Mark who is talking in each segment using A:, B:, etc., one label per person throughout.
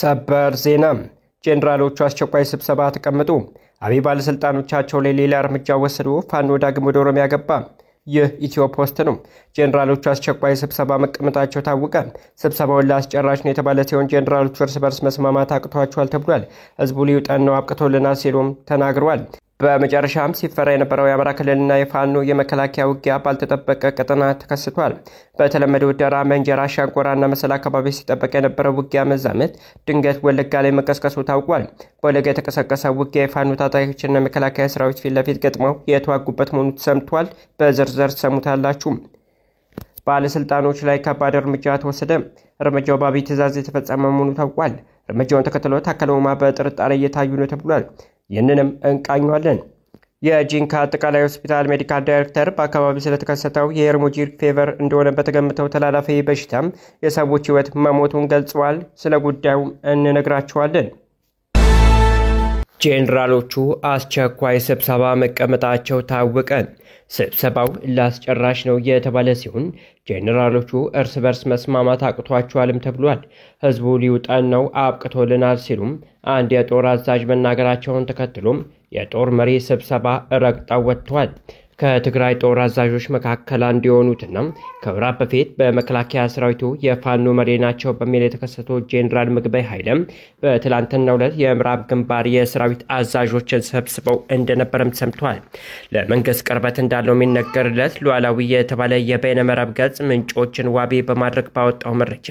A: ሰበር ዜና ጄኔራሎቹ አስቸኳይ ስብሰባ ተቀመጡ። አብይ ባለስልጣኖቻቸው ላይ ሌላ እርምጃ ወሰዱ። ፋኖ ዳግም ወደ ኦሮሚያ ገባ። ይህ ኢትዮ ፖስት ነው። ጄኔራሎቹ አስቸኳይ ስብሰባ መቀመጣቸው ታወቀ። ስብሰባውን ለአስጨራሽ ነው የተባለ ሲሆን ጄኔራሎቹ እርስ በርስ መስማማት አቅቷቸዋል ተብሏል። ህዝቡ ሊውጠን ነው አብቅቶልናል ሲሉም ተናግረዋል። በመጨረሻም ሲፈራ የነበረው የአማራ ክልልና የፋኖ የመከላከያ ውጊያ ባልተጠበቀ ቀጠና ተከስቷል። በተለመደው ደራ፣ መንጀራ፣ ሻንቆራና መሰል አካባቢ ሲጠበቅ የነበረው ውጊያ መዛመት ድንገት ወለጋ ላይ መቀስቀሱ ታውቋል። በወለጋ የተቀሰቀሰው ውጊያ የፋኖ ታጣቂዎችና መከላከያ ሰራዊት ፊት ለፊት ገጥመው የተዋጉበት መሆኑ ተሰምቷል። በዝርዝር ሰሙታላችሁ። ባለስልጣኖች ላይ ከባድ እርምጃ ተወሰደ። እርምጃው በአብይ ትዕዛዝ የተፈጸመ መሆኑ ታውቋል። እርምጃውን ተከትሎ ታከለ ኡማ በጥርጣሬ እየታዩ ነው ተብሏል። ይህንንም እንቃኛለን። የጂንካ አጠቃላይ ሆስፒታል ሜዲካል ዳይሬክተር በአካባቢው ስለተከሰተው የሄርሞጂክ ፌቨር እንደሆነ በተገመተው ተላላፊ በሽታም የሰዎች ህይወት መሞቱን ገልጸዋል። ስለ ጉዳዩ እንነግራችኋለን። ጄኔራሎቹ አስቸኳይ ስብሰባ መቀመጣቸው ታወቀ። ስብሰባው ላስጨራሽ ነው የተባለ ሲሆን ጄኔራሎቹ እርስ በርስ መስማማት አቅቷቸዋልም ተብሏል። ህዝቡ ሊውጠን ነው አብቅቶልናል ሲሉም አንድ የጦር አዛዥ መናገራቸውን ተከትሎም የጦር መሪ ስብሰባ ረግጠው ወጥተዋል። ከትግራይ ጦር አዛዦች መካከል አንዱ የሆኑትና ከወራት በፊት በመከላከያ ሰራዊቱ የፋኖ መሪ ናቸው በሚል የተከሰተው ጄኔራል ምግበይ ኃይለም በትላንትናው ዕለት የምዕራብ ግንባር የሰራዊት አዛዦችን ሰብስበው እንደነበረም ሰምቷል። ለመንግስት ቅርበት እንዳለው የሚነገርለት ሉዓላዊ የተባለ የበይነመረብ ገጽ ምንጮችን ዋቢ በማድረግ ባወጣው መረጃ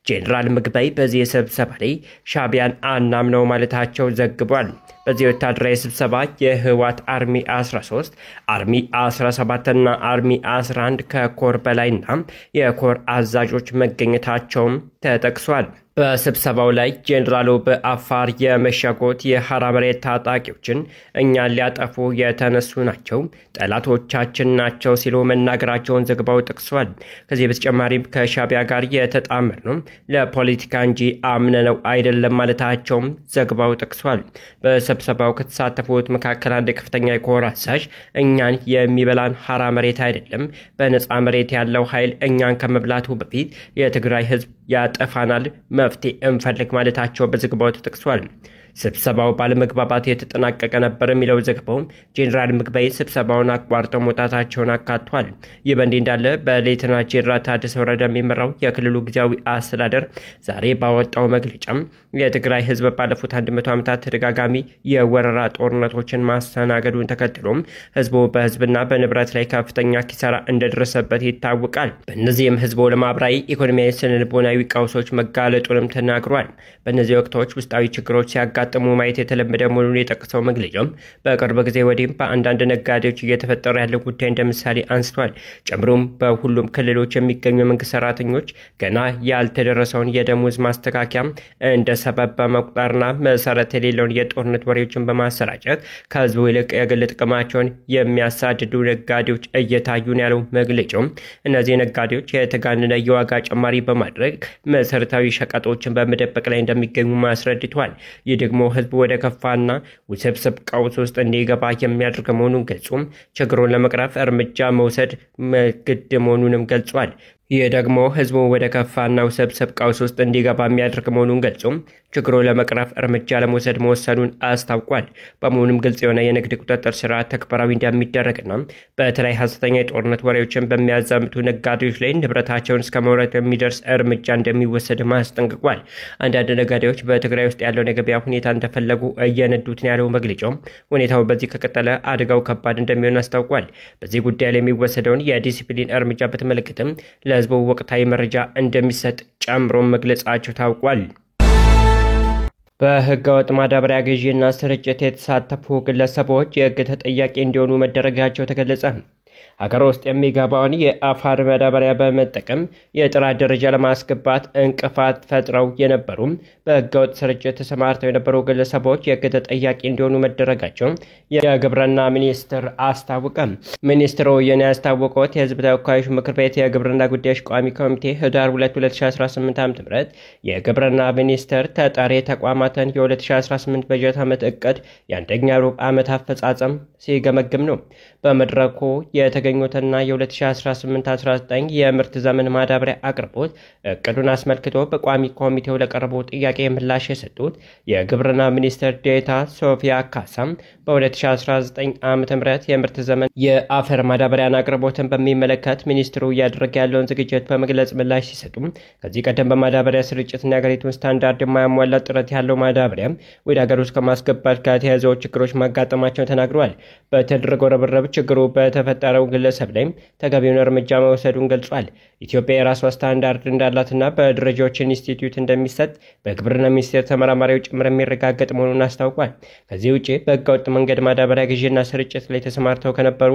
A: ጄኔራል ምግበይ በዚህ ስብሰባ ላይ ሻዕቢያን አናምነው ማለታቸው ዘግቧል። በዚህ ወታደራዊ ስብሰባ የህወሓት አርሚ 13 አርሚ 17 እና አርሚ 11 ከኮር በላይና የኮር አዛዦች መገኘታቸውም ተጠቅሷል። በስብሰባው ላይ ጄኔራሉ በአፋር የመሸጉት የሐራ መሬት ታጣቂዎችን እኛን ሊያጠፉ የተነሱ ናቸው፣ ጠላቶቻችን ናቸው ሲሉ መናገራቸውን ዘገባው ጠቅሷል። ከዚህ በተጨማሪም ከሻዕቢያ ጋር የተጣመር ነው ለፖለቲካ እንጂ አምነነው አይደለም ማለታቸውም ዘገባው ጠቅሷል። በስብሰባው ከተሳተፉት መካከል አንድ ከፍተኛ የኮር አዛዥ እኛን የሚበላን ሐራ መሬት አይደለም፣ በነፃ መሬት ያለው ኃይል እኛን ከመብላቱ በፊት የትግራይ ህዝብ ያጠፋናል፣ መፍትሄ እንፈልግ ማለታቸው በዘገባው ተጠቅሷል። ስብሰባው ባለመግባባት የተጠናቀቀ ነበር የሚለው ዘገባው ጄኔራል ምግበይ ስብሰባውን አቋርጠው መውጣታቸውን አካቷል። ይህ በእንዲህ እንዳለ በሌተና ጄኔራል ታደሰ ወረደ የሚመራው የክልሉ ጊዜያዊ አስተዳደር ዛሬ ባወጣው መግለጫም የትግራይ ህዝብ ባለፉት 100 ዓመታት ተደጋጋሚ የወረራ ጦርነቶችን ማስተናገዱን ተከትሎም ህዝቡ በህዝብና በንብረት ላይ ከፍተኛ ኪሳራ እንደደረሰበት ይታወቃል። በእነዚህም ህዝቡ ለማህበራዊ፣ ኢኮኖሚያዊ፣ ስነልቦናዊ ቀውሶች መጋለጡንም ተናግሯል። በእነዚህ ወቅቶች ውስጣዊ ችግሮች ሲያጋጥሙ ማየት የተለመደ መሆኑን የጠቀሰው መግለጫው በቅርብ ጊዜ ወዲህም በአንዳንድ ነጋዴዎች እየተፈጠረ ያለው ጉዳይ እንደምሳሌ አንስቷል። ጨምሮም በሁሉም ክልሎች የሚገኙ የመንግስት ሰራተኞች ገና ያልተደረሰውን የደሞዝ ማስተካከያ እንደ ሰበብ በመቁጠርና መሰረት የሌለውን የጦርነት ወሬዎችን በማሰራጨት ከህዝቡ ይልቅ የግል ጥቅማቸውን የሚያሳድዱ ነጋዴዎች እየታዩ ነው ያለው መግለጫው እነዚህ ነጋዴዎች የተጋነነ የዋጋ ጭማሪ በማድረግ መሰረታዊ ሸቀጦችን በመደበቅ ላይ እንደሚገኙ አስረድቷል። ይህ ደግሞ ህዝቡ ወደ ከፋና ውስብስብ ቀውስ ውስጥ እንዲገባ የሚያደርግ መሆኑን ገልጾም ችግሩን ለመቅረፍ እርምጃ መውሰድ ግድ መሆኑንም ገልጿል። ይህ ደግሞ ህዝቡ ወደ ከፋና ውስብስብ ቀውስ ውስጥ እንዲገባ የሚያደርግ መሆኑን ገልጾም ችግሩን ለመቅረፍ እርምጃ ለመውሰድ መወሰኑን አስታውቋል። በመሆኑም ግልጽ የሆነ የንግድ ቁጥጥር ስርዓት ተግባራዊ እንደሚደረግና በተለይ ሐሰተኛ የጦርነት ወሬዎችን በሚያዛምቱ ነጋዴዎች ላይ ንብረታቸውን እስከ መውረድ የሚደርስ እርምጃ እንደሚወሰድ አስጠንቅቋል። አንዳንድ ነጋዴዎች በትግራይ ውስጥ ያለውን የገበያ ሁኔታ እንደፈለጉ እየነዱት ነው ያለው መግለጫው ሁኔታው በዚህ ከቀጠለ አደጋው ከባድ እንደሚሆን አስታውቋል። በዚህ ጉዳይ ላይ የሚወሰደውን የዲሲፕሊን እርምጃ በተመለከተም ለህዝቡ ወቅታዊ መረጃ እንደሚሰጥ ጨምሮ መግለጻቸው ታውቋል። በህገወጥ ማዳበሪያ ግዢና ስርጭት የተሳተፉ ግለሰቦች የህግ ተጠያቂ እንዲሆኑ መደረጋቸው ተገለጸ። ሀገር ውስጥ የሚገባውን የአፋር ማዳበሪያ በመጠቀም የጥራት ደረጃ ለማስገባት እንቅፋት ፈጥረው የነበሩ በህገወጥ ስርጭት ተሰማርተው የነበሩ ግለሰቦች የህግ ተጠያቂ እንዲሆኑ መደረጋቸው የግብርና ሚኒስቴር አስታወቀ። ሚኒስትሩ ይህን ያስታወቁት የህዝብ ተወካዮች ምክር ቤት የግብርና ጉዳዮች ቋሚ ኮሚቴ ህዳር 2 2018 ዓ.ም የግብርና ሚኒስቴር ተጠሪ ተቋማትን የ2018 በጀት ዓመት እቅድ የአንደኛ ሩብ ዓመት አፈጻጸም ሲገመግም ነው። በመድረኩ የተገኙትና የ2018-19 የምርት ዘመን ማዳበሪያ አቅርቦት እቅዱን አስመልክቶ በቋሚ ኮሚቴው ለቀረበው ጥያቄ ምላሽ የሰጡት የግብርና ሚኒስትር ዴኤታ ሶፊያ ካሳም በ2019 ዓ.ም የምርት ዘመን የአፈር ማዳበሪያን አቅርቦትን በሚመለከት ሚኒስትሩ እያደረገ ያለውን ዝግጅት በመግለጽ ምላሽ ሲሰጡ ከዚህ ቀደም በማዳበሪያ ስርጭትና የሀገሪቱን ስታንዳርድ የማያሟላ ጥረት ያለው ማዳበሪያ ወደ ሀገር ውስጥ ከማስገባት ጋር ተያይዘው ችግሮች ማጋጠማቸውን ተናግረዋል። በተደረገው ርብርብ ችግሩ በተፈጠረው ግለሰብ ላይ ተገቢውን እርምጃ መውሰዱን ገልጿል። ኢትዮጵያ የራሷ ስታንዳርድ እንዳላትና በደረጃዎች ኢንስቲትዩት እንደሚሰጥ በግብርና ሚኒስቴር ተመራማሪዎች ጭምር የሚረጋገጥ መሆኑን አስታውቋል። ከዚህ ውጭ በህገወጥ መንገድ ማዳበሪያ ግዢና ስርጭት ላይ ተሰማርተው ከነበሩ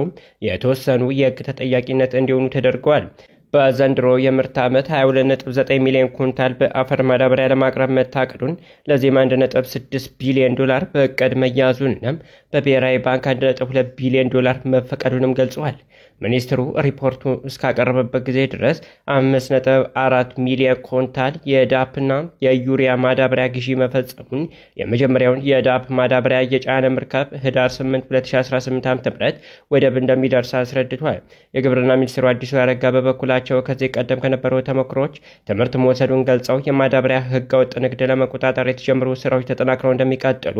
A: የተወሰኑ የህግ ተጠያቂነት እንዲሆኑ ተደርገዋል። በዘንድሮ የምርት ዓመት 22.9 ሚሊዮን ኩንታል በአፈር ማዳበሪያ ለማቅረብ መታቀዱን ለዚህም 1.6 ቢሊዮን ዶላር በእቅድ መያዙንና በብሔራዊ ባንክ 1.2 ቢሊዮን ዶላር መፈቀዱንም ገልጸዋል። ሚኒስትሩ ሪፖርቱ እስካቀረበበት ጊዜ ድረስ 5.4 ሚሊዮን ኩንታል የዳፕና የዩሪያ ማዳበሪያ ግዢ መፈጸሙን የመጀመሪያውን የዳፕ ማዳበሪያ የጫነ መርከብ ህዳር 8 2018 ዓ.ም ወደብ እንደሚደርስ አስረድቷል። የግብርና ሚኒስትሩ አዲሱ አረጋ በበኩላቸው ከዚህ ቀደም ከነበሩ ተሞክሮች ትምህርት መውሰዱን ገልጸው የማዳበሪያ ህገወጥ ንግድ ለመቆጣጠር የተጀመሩ ስራዎች ተጠናክረው እንደሚቀጥሉ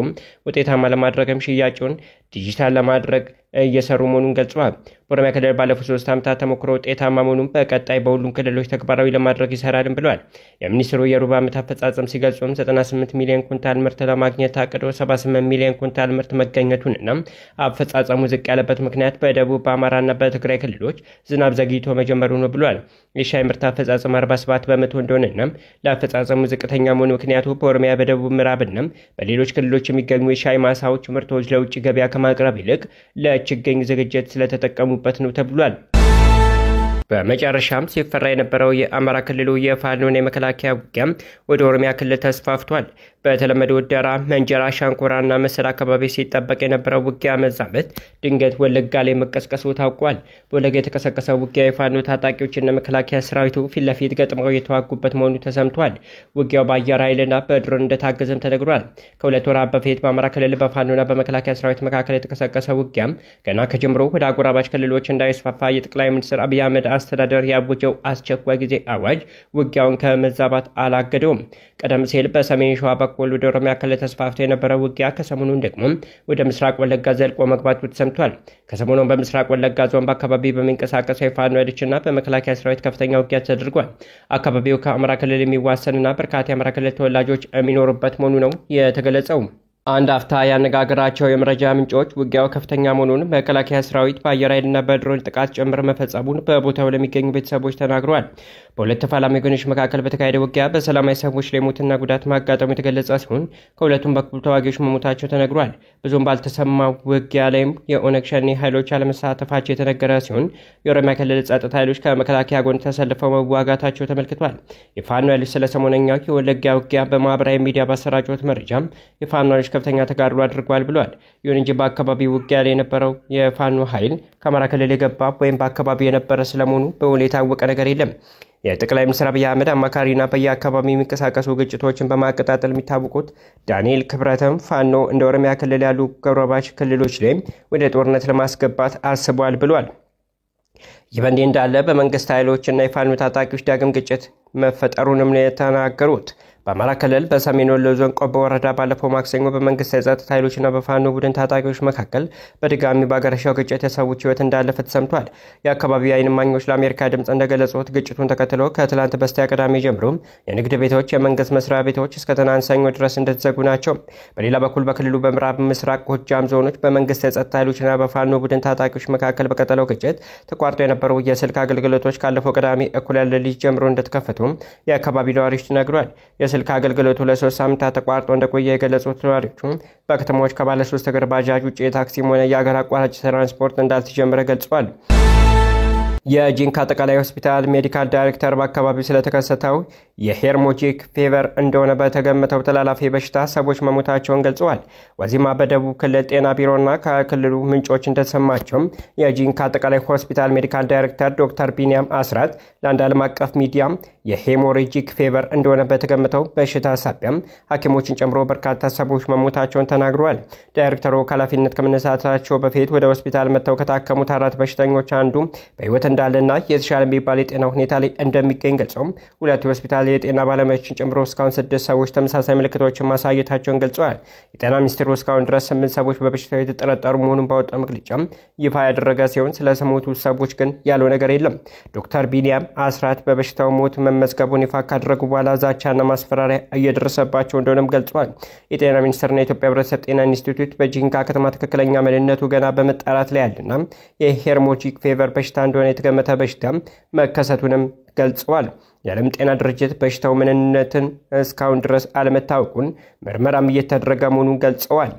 A: ውጤታማ ለማድረግም ሽያጩን ዲጂታል ለማድረግ እየሰሩ መሆኑን ገልጸዋል። በኦሮሚያ ክልል ባለፉት 3 ዓመታት ተሞክሮ ውጤታማ መሆኑን በቀጣይ በሁሉም ክልሎች ተግባራዊ ለማድረግ ይሰራልን ብለዋል። የሚኒስትሩ የሩብ ዓመት አፈጻጸም ሲገልጹም 98 ሚሊዮን ኩንታል ምርት ለማግኘት ታቅዶ 78 ሚሊዮን ኩንታል ምርት መገኘቱንና አፈጻጸሙ ዝቅ ያለበት ምክንያት በደቡብ በአማራና በትግራይ ክልሎች ዝናብ ዘግይቶ መጀመሩ ነው ብለዋል። የሻይ ምርት አፈጻጸም 47 በመቶ እንደሆነና ለአፈጻጸሙ ዝቅተኛ መሆኑ ምክንያቱ በኦሮሚያ በደቡብ ምዕራብና በሌሎች ክልሎች የሚገኙ የሻይ ማሳዎች ምርቶች ለውጭ ገበያ ከማቅረብ ይልቅ ለችግኝ ዝግጅት ስለተጠቀሙበት ነው ተብሏል። በመጨረሻም ሲፈራ የነበረው የአማራ ክልሉ የፋኖና የመከላከያ ውጊያ ወደ ኦሮሚያ ክልል ተስፋፍቷል። በተለመደው ደራ፣ መንጀራ፣ ሻንኮራና መሰል አካባቢ ሲጠበቅ የነበረው ውጊያ መዛመት ድንገት ወለጋ ላይ መቀስቀሱ ታውቋል። በወለጋ የተቀሰቀሰው ውጊያ የፋኖ ታጣቂዎችና መከላከያ ሰራዊቱ ፊት ለፊት ገጥመው የተዋጉበት መሆኑ ተሰምቷል። ውጊያው በአየር ኃይልና በድሮን እንደታገዘም ተነግሯል። ከሁለት ወራት በፊት በአማራ ክልል በፋኖና በመከላከያ ሰራዊት መካከል የተቀሰቀሰው ውጊያ ገና ከጀምሮ ወደ አጎራባች ክልሎች እንዳይስፋፋ የጠቅላይ ሚኒስትር አብይ አህመድ አስተዳደር ያወጀው አስቸኳይ ጊዜ አዋጅ ውጊያውን ከመዛባት አላገደውም። ቀደም ሲል በሰሜን ሸዋ በኩል ወደ ኦሮሚያ ክልል ተስፋፍቶ የነበረው ውጊያ ከሰሞኑን ደግሞ ወደ ምስራቅ ወለጋ ዘልቆ መግባቱ ተሰምቷል። ከሰሞኑን በምስራቅ ወለጋ ዞን በአካባቢ በሚንቀሳቀሰው የፋኖ ኃይሎችና በመከላከያ ሰራዊት ከፍተኛ ውጊያ ተደርጓል። አካባቢው ከአማራ ክልል የሚዋሰንና በርካታ የአማራ ክልል ተወላጆች የሚኖሩበት መሆኑ ነው የተገለጸው። አንድ አፍታ ያነጋገራቸው የመረጃ ምንጮች ውጊያው ከፍተኛ መሆኑን መከላከያ ሰራዊት በአየር ኃይልና በድሮን ጥቃት ጭምር መፈጸሙን በቦታው ለሚገኙ ቤተሰቦች ተናግረዋል። በሁለት ተፋላሚ ወገኖች መካከል በተካሄደ ውጊያ በሰላማዊ ሰዎች ላይ ሞትና ጉዳት ማጋጠሙ የተገለጸ ሲሆን ከሁለቱም በኩል ተዋጊዎች መሞታቸው ተነግሯል። ብዙም ባልተሰማው ውጊያ ላይም የኦነግ ሸኔ ኃይሎች አለመሳተፋቸው የተነገረ ሲሆን የኦሮሚያ ክልል ጸጥታ ኃይሎች ከመከላከያ ጎን ተሰልፈው መዋጋታቸው ተመልክቷል። የፋኖ ኃይሎች ስለ ሰሞነኛው የወለጋ ውጊያ በማህበራዊ ሚዲያ ባሰራጩት መረጃ የፋኖ ኃይሎች ከፍተኛ ተጋድሎ አድርጓል ብለዋል። ይሁን እንጂ በአካባቢው ውጊያ ላይ የነበረው የፋኖ ኃይል ከአማራ ክልል የገባ ወይም በአካባቢው የነበረ ስለመሆኑ በውል የታወቀ ነገር የለም። የጠቅላይ ሚኒስትር አብይ አህመድ አማካሪና በየአካባቢው የሚንቀሳቀሱ ግጭቶችን በማቀጣጠል የሚታወቁት ዳንኤል ክብረትም ፋኖ እንደ ኦሮሚያ ክልል ያሉ ጎረባች ክልሎች ላይ ወደ ጦርነት ለማስገባት አስቧል ብሏል። ይህ በእንዲህ እንዳለ በመንግስት ኃይሎችና የፋኖ ታጣቂዎች ዳግም ግጭት መፈጠሩንም ነው የተናገሩት። በአማራ ክልል በሰሜን ወሎ ዞን ቆቦ ወረዳ ባለፈው ማክሰኞ በመንግስት የጸጥታ ኃይሎችና በፋኖ ቡድን ታጣቂዎች መካከል በድጋሚ ባገረሻው ግጭት የሰዎች ሕይወት እንዳለፈ ተሰምቷል። የአካባቢው የዓይን እማኞች ለአሜሪካ ድምፅ እንደገለጹት ግጭቱን ተከትሎ ከትላንት በስቲያ ቅዳሜ ጀምሮ የንግድ ቤቶች፣ የመንግስት መስሪያ ቤቶች እስከ ትናንት ሰኞ ድረስ እንደተዘጉ ናቸው። በሌላ በኩል በክልሉ በምዕራብ ምስራቅ ጎጃም ዞኖች በመንግስት የጸጥታ ኃይሎችና በፋኖ ቡድን ታጣቂዎች መካከል በቀጠለው ግጭት ተቋርጦ የነበሩ የስልክ አገልግሎቶች ካለፈው ቅዳሜ እኩለ ሌሊት ጀምሮ እንደተከፈቱ የአካባቢው ነዋሪዎች ተናግረዋል። የስልክ አገልግሎቱ ለ3 ሳምንታት ተቋርጦ እንደቆየ የገለጹት ነዋሪዎቹ በከተማዎች ከባለ 3 እግር ባጃጅ ውጭ የታክሲም ሆነ የአገር አቋራጭ ትራንስፖርት እንዳልተጀመረ ገልጸዋል። የጂንካ አጠቃላይ ሆስፒታል ሜዲካል ዳይሬክተር በአካባቢው ስለተከሰተው የሄርሞጂክ ፌቨር እንደሆነ በተገመተው ተላላፊ በሽታ ሰዎች መሞታቸውን ገልጸዋል። ዋዜማ በደቡብ ክልል ጤና ቢሮና ከክልሉ ምንጮች እንደተሰማቸው የጂንካ አጠቃላይ ሆስፒታል ሜዲካል ዳይሬክተር ዶክተር ቢኒያም አስራት ለአንድ ዓለም አቀፍ ሚዲያ የሄሞሬጂክ ፌቨር እንደሆነ በተገመተው በሽታ ሳቢያም ሐኪሞችን ጨምሮ በርካታ ሰዎች መሞታቸውን ተናግረዋል። ዳይሬክተሩ ኃላፊነት ከመነሳታቸው በፊት ወደ ሆስፒታል መጥተው ከታከሙት 4 በሽተኞች አንዱ በሕይወት እንዳለና የተሻለ የሚባል የጤና ሁኔታ ላይ እንደሚገኝ ገልጸው 2 የሆስፒታል የጤና ባለሙያዎችን ጨምሮ እስካሁን 6 ሰዎች ተመሳሳይ ምልክቶችን ማሳየታቸውን ገልጸዋል። የጤና ሚኒስቴሩ እስካሁን ድረስ 8 ሰዎች በበሽታው የተጠረጠሩ መሆኑን ባወጣው መግለጫ ይፋ ያደረገ ሲሆን ስለ ሰሞቱ ሰዎች ግን ያለው ነገር የለም። ዶክተር ቢኒያም አስራት በበሽታው ሞት መመዝገቡን ይፋ ካደረጉ በኋላ ዛቻና ማስፈራሪያ እየደረሰባቸው እንደሆነም ገልጸዋል። የጤና ሚኒስቴርና የኢትዮጵያ ሕብረተሰብ ጤና ኢንስቲትዩት በጂንካ ከተማ ትክክለኛ ምንነቱ ገና በመጣራት ላይ ያለና የሄሞሬጂክ ፌቨር በሽታ እንደሆነ የተገመተ በሽታ መከሰቱንም ገልጸዋል። የዓለም ጤና ድርጅት በሽታው ምንነትን እስካሁን ድረስ አለመታወቁን ምርመራም እየተደረገ መሆኑን ገልጸዋል።